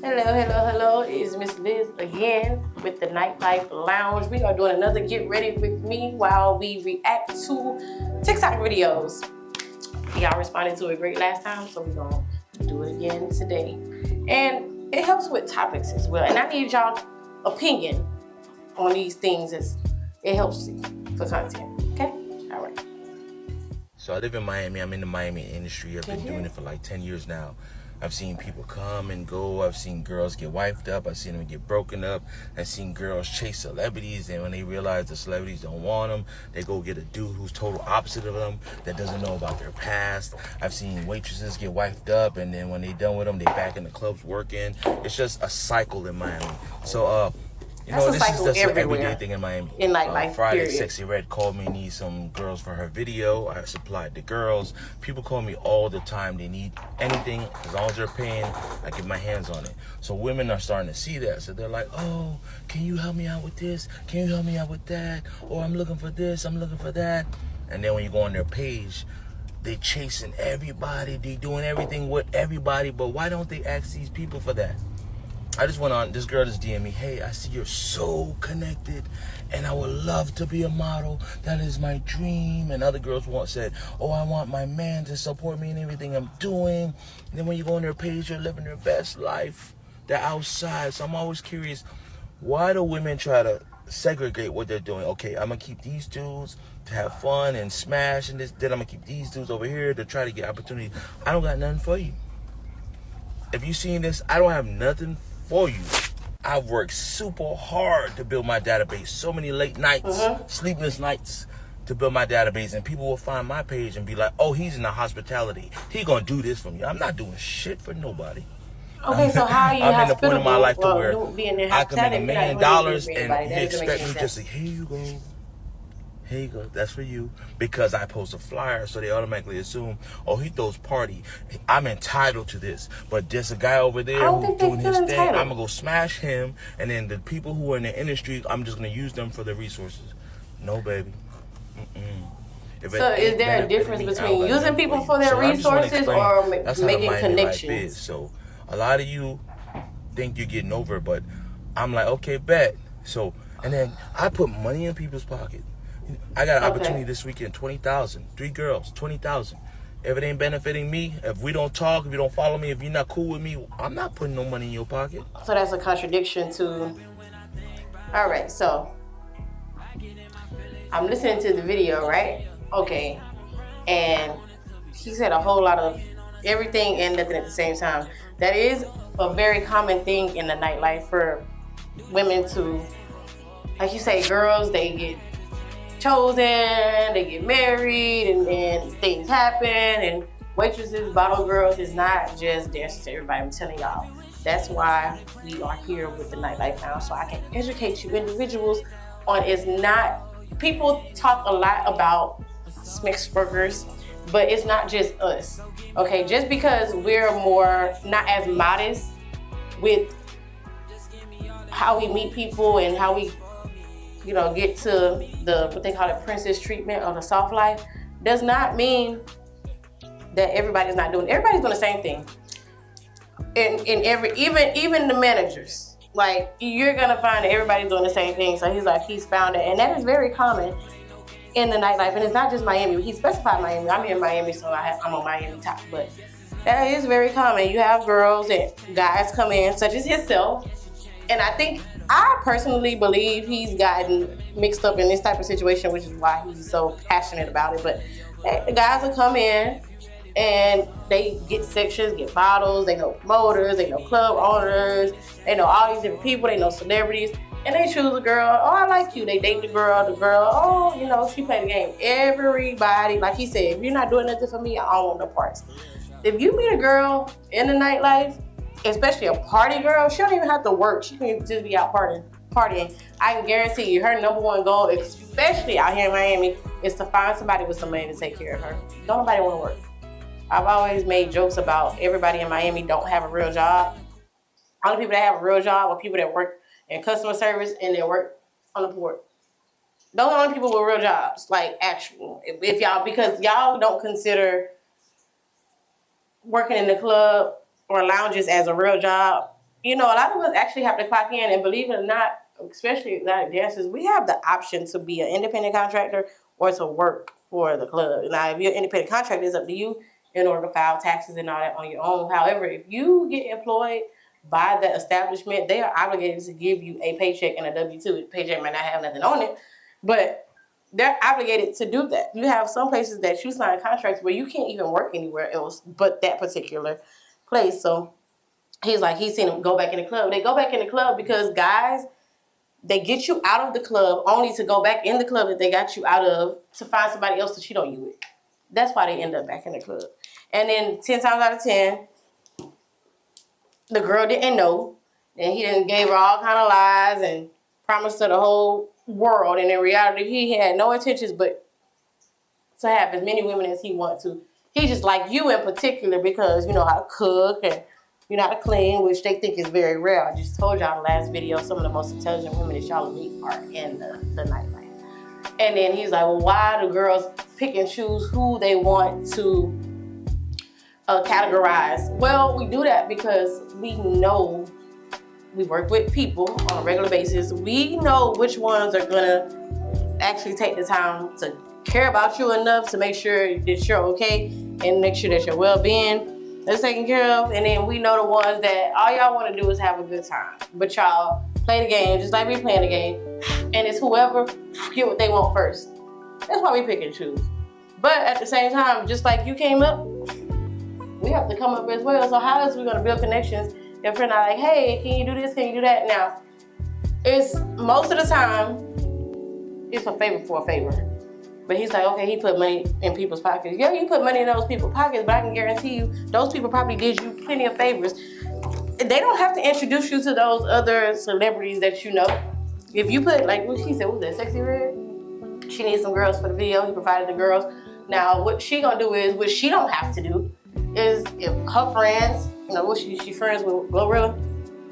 Hello, hello, hello. It's Miss Lizz again with the Nightlife Lounge. We are doing another Get Ready With Me while we react to TikTok videos. Y'all responded to it great last time, so we're going to do it again today. And it helps with topics as well. And I need y'all opinion on these things as it helps for content. Okay? All right. So I live in Miami. I'm in the Miami industry. I've been doing it for like 10 years now. I've seen people come and go. I've seen girls get wifed up. I've seen them get broken up. I've seen girls chase celebrities, and when they realize the celebrities don't want them, they go get a dude who's total opposite of them that doesn't know about their past. I've seen waitresses get wifed up, and then when they done with them, they back in the clubs working. It's just a cycle in Miami. So, this is just an everyday thing in Miami. In nightlife, Friday, period. Sexy Red called me, need some girls for her video. I supplied the girls. People call me all the time. They need anything. As long as they're paying, I get my hands on it. So women are starting to see that. So they're like, oh, can you help me out with this? Can you help me out with that? Or I'm looking for this, I'm looking for that. And then when you go on their page, they chasing everybody. They doing everything with everybody. But why don't they ask these people for that? I just went on, this girl just DM'd me, hey, I see you're so connected and I would love to be a model. That is my dream. And other girls said, oh, I want my man to support me in everything I'm doing. And then when you go on their page, they're living their best life. They're outside. So I'm always curious, why do women try to segregate what they're doing? Okay, I'm going to keep these dudes to have fun and smash and this. Then I'm going to keep these dudes over here to try to get opportunity. I don't got nothing for you. If you seen this, I don't have nothing for you. I've worked super hard to build my database. So many late nights, sleepless nights to build my database. And people will find my page and be like, oh, he's in the hospitality. He gonna do this for me. I'm not doing shit for nobody. Okay, so how are you I'm in the point in my life to where I can make $1 million and he expect me just to, here you go. Here you go, that's for you. Because I post a flyer, so they automatically assume, oh, he throws party. I'm entitled to this. But there's a guy over there who's doing his thing. I'm going to go smash him. And then the people who are in the industry, I'm just going to use them for their resources. No, baby. So is there a difference between using people for their resources or making connections? So a lot of you think you're getting over it, but I'm like, okay, bet. So, and then I put money in people's pocket. I got an opportunity this weekend, 20,000. 3 girls, 20,000. If it ain't benefiting me, if we don't talk, if you don't follow me, if you're not cool with me, I'm not putting no money in your pocket. So that's a contradiction to... All right, so I'm listening to the video, right? Okay. And he said a whole lot of everything and nothing at the same time. That is a very common thing in the nightlife for women to, like you say, girls, they get chosen, they get married, and then things happen, and waitresses, bottle girls is not just dancing to everybody. I'm telling y'all. That's why we are here with the Nightlife now, so I can educate you individuals on it's not, people talk a lot about mixed burgers, but it's not just us, okay? Just because we're more, not as modest with how we meet people and how we get to the, what they call it, princess treatment or the soft life, does not mean that everybody's not doing it. Everybody's doing the same thing. Even the managers, like, you're gonna find that everybody's doing the same thing. So he's found it, and that is very common in the nightlife. And it's not just Miami. He specified Miami. I'm here in Miami, so I'm on Miami top. But that is very common. You have girls and guys come in, such as himself, and I personally believe he's gotten mixed up in this type of situation, which is why he's so passionate about it. But the guys will come in and they get sections, get bottles, they know promoters, they know club owners, they know all these different people, they know celebrities, and they choose a girl. Oh, I like you. They date the girl, oh, she played the game. Everybody, like he said, if you're not doing nothing for me, I don't want no parts. If you meet a girl in the nightlife, especially a party girl, she don't even have to work. She can just be out partying. I can guarantee you her number one goal, especially out here in Miami, is to find somebody with some money to take care of her. Don't nobody want to work. I've always made jokes about everybody in Miami don't have a real job. Only people that have a real job are people that work in customer service and they work on the port. Those are the only people with real jobs, like actual. If y'all, because y'all don't consider working in the club or lounges as a real job, you know, a lot of us actually have to clock in, and believe it or not, especially like dancers, we have the option to be an independent contractor or to work for the club. Now, if you're an independent contractor, it's up to you in order to file taxes and all that on your own. However, if you get employed by the establishment, they are obligated to give you a paycheck and a W-2. The paycheck might not have nothing on it, but they're obligated to do that. You have some places that you sign contracts where you can't even work anywhere else but that particular place. So he's like, he's seen them go back in the club. They go back in the club because guys, they get you out of the club only to go back in the club that they got you out of to find somebody else to cheat on you with. That's why they end up back in the club. And then 10 times out of 10, the girl didn't know. And he done gave her all kind of lies and promised to the whole world. And in reality, he had no intentions but to have as many women as he wants to. He just like you in particular because you know how to cook and you know how to clean, which they think is very rare. I just told y'all in the last video, some of the most intelligent women that y'all meet are in the nightlife. And then he's like, well, why do girls pick and choose who they want to categorize? Well, we do that because we know we work with people on a regular basis. We know which ones are gonna actually take the time to care about you enough to make sure that you're okay and make sure that your well-being is taken care of. And then we know the ones that all y'all want to do is have a good time, but y'all play the game just like we playing the game, and it's whoever get what they want first. That's why we pick and choose. But at the same time, just like you came up, we have to come up as well. So how else are we going to build connections if we're not like, hey, can you do this, can you do that? Now, it's most of the time it's a favor for a favor. But he's like, okay, he put money in people's pockets. Yeah, you put money in those people's pockets, but I can guarantee you, those people probably did you plenty of favors. They don't have to introduce you to those other celebrities that you know. If you put, like what she said, what was that, Sexy Red? She needs some girls for the video. He provided the girls. Now, what she gonna do is, what she don't have to do, is if her friends, you know, she friends with Glorilla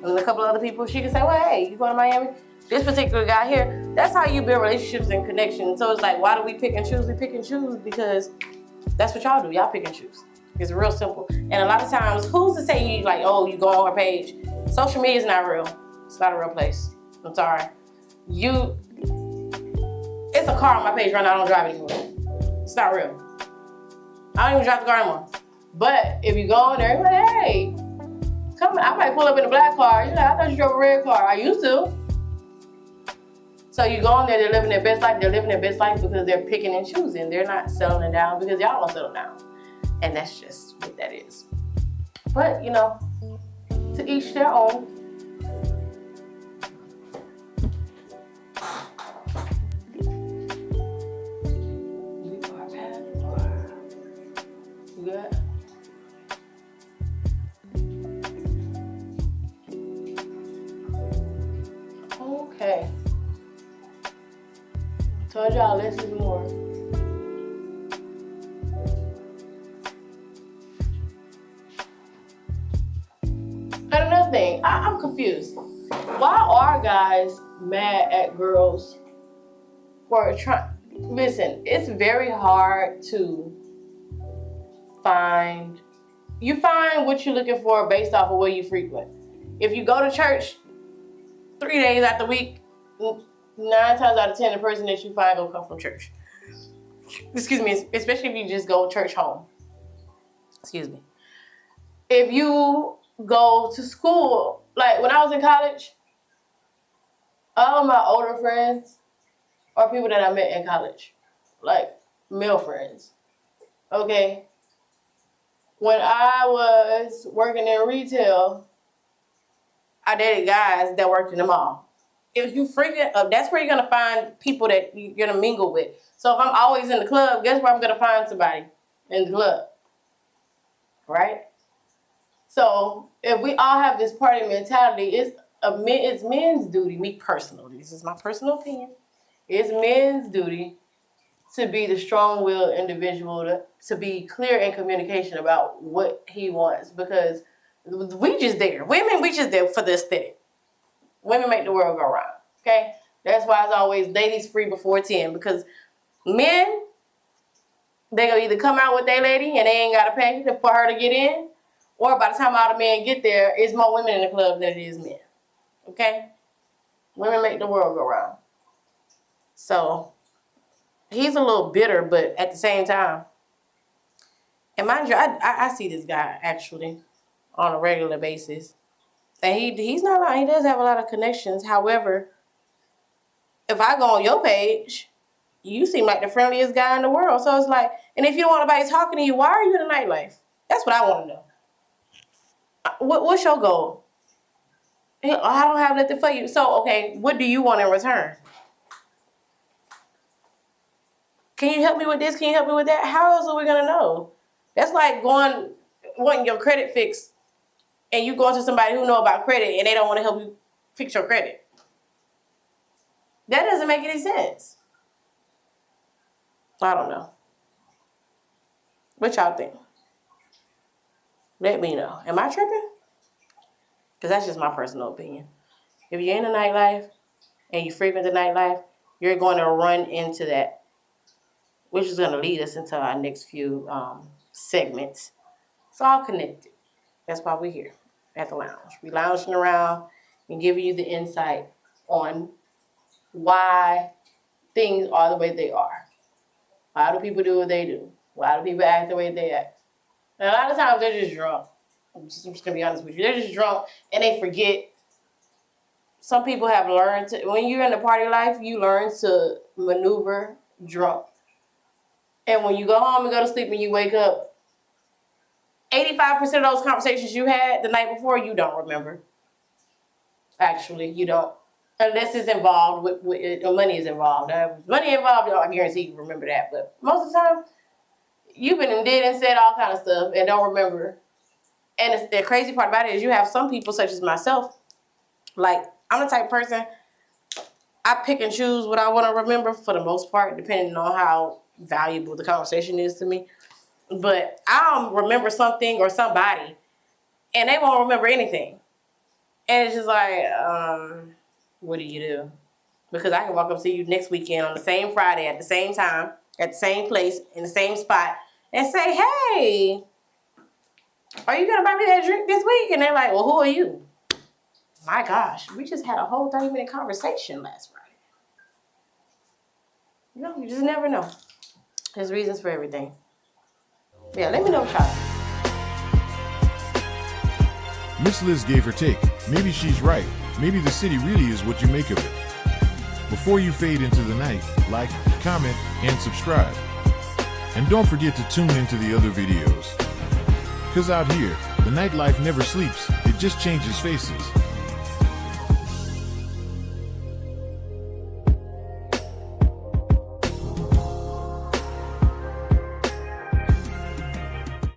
and a couple other people, she can say, well, hey, you going to Miami? This particular guy here, that's how you build relationships and connections. So it's like, why do we pick and choose? We pick and choose because that's what y'all do. Y'all pick and choose. It's real simple. And a lot of times, who's to say you like, oh, you go on her page? Social media is not real. It's not a real place. I'm sorry. It's a car on my page right now. I don't drive it anymore. It's not real. I don't even drive the car anymore. But if you go on there, you're like, hey, come on. I might pull up in a black car. You're like, I thought you drove a red car. I used to. So you go on there, they're living their best life. They're living their best life because they're picking and choosing. They're not settling down because y'all won't settle down. And that's just what that is. But, you know, to each their own. You good? Okay. Told y'all less is more. And another thing, I'm confused. Why are guys mad at girls for trying? Listen, it's very hard to find. You find what you're looking for based off of where you frequent. If you go to church 3 days out the week, 9 times out of 10, the person that you find gonna come from church. Excuse me, especially if you just go church home. Excuse me. If you go to school, like when I was in college, all my older friends are people that I met in college, like male friends. Okay. When I was working in retail, I dated guys that worked in the mall. If you freaking up, that's where you're gonna find people that you're gonna mingle with. So if I'm always in the club, guess where I'm gonna find somebody? In the club, right? So if we all have this party mentality, it's men's duty. Me personally, this is my personal opinion. It's men's duty to be the strong-willed individual, to be clear in communication about what he wants, because we just there. Women, we just there for the aesthetic. Women make the world go round, okay? That's why it's always ladies free before 10, because men, they gonna either come out with their lady and they ain't gotta pay for her to get in, Or by the time all the men get there, it's more women in the club than it is men. Okay? Women make the world go round. So, he's a little bitter, but at the same time, and mind you, I see this guy actually on a regular basis. And he's not lying. He does have a lot of connections. However, if I go on your page, you seem like the friendliest guy in the world. So it's like, and if you don't want nobody talking to you, why are you in the nightlife? That's what I want to know. What's your goal? I don't have nothing for you. So, okay, what do you want in return? Can you help me with this? Can you help me with that? How else are we going to know? That's like wanting your credit fixed, and you going to somebody who know about credit, and they don't want to help you fix your credit. That doesn't make any sense. I don't know. What y'all think? Let me know. Am I tripping? Because that's just my personal opinion. If you're in the nightlife and you frequent the nightlife, you're going to run into that, which is going to lead us into our next few segments. It's all connected. That's why we're here at the lounge. We're lounging around and giving you the insight on why things are the way they are. Why do people do what they do? Why do people act the way they act? And a lot of times they're just drunk. I'm just going to be honest with you. They're just drunk and they forget. Some people have learned to, when you're in the party life, you learn to maneuver drunk. And when you go home and go to sleep and you wake up, 85% of those conversations you had the night before, you don't remember. Actually, you don't. Unless it's involved with money is involved. Money involved, I guarantee you remember that. But most of the time, you've been and did and said all kind of stuff and don't remember. And the crazy part about it is you have some people, such as myself, like I'm the type of person, I pick and choose what I want to remember for the most part, depending on how valuable the conversation is to me. But I'll remember something or somebody, and they won't remember anything. And it's just like, what do you do? Because I can walk up to you next weekend on the same Friday at the same time, at the same place, in the same spot, and say, hey, are you going to buy me that drink this week? And they're like, well, who are you? My gosh, we just had a whole 30-minute conversation last Friday. You know, you just never know. There's reasons for everything. Yeah, let me know what y'all think. Miss Lizz gave her take. Maybe she's right. Maybe the city really is what you make of it. Before you fade into the night, like, comment, and subscribe. And don't forget to tune into the other videos. Because out here, the nightlife never sleeps, it just changes faces.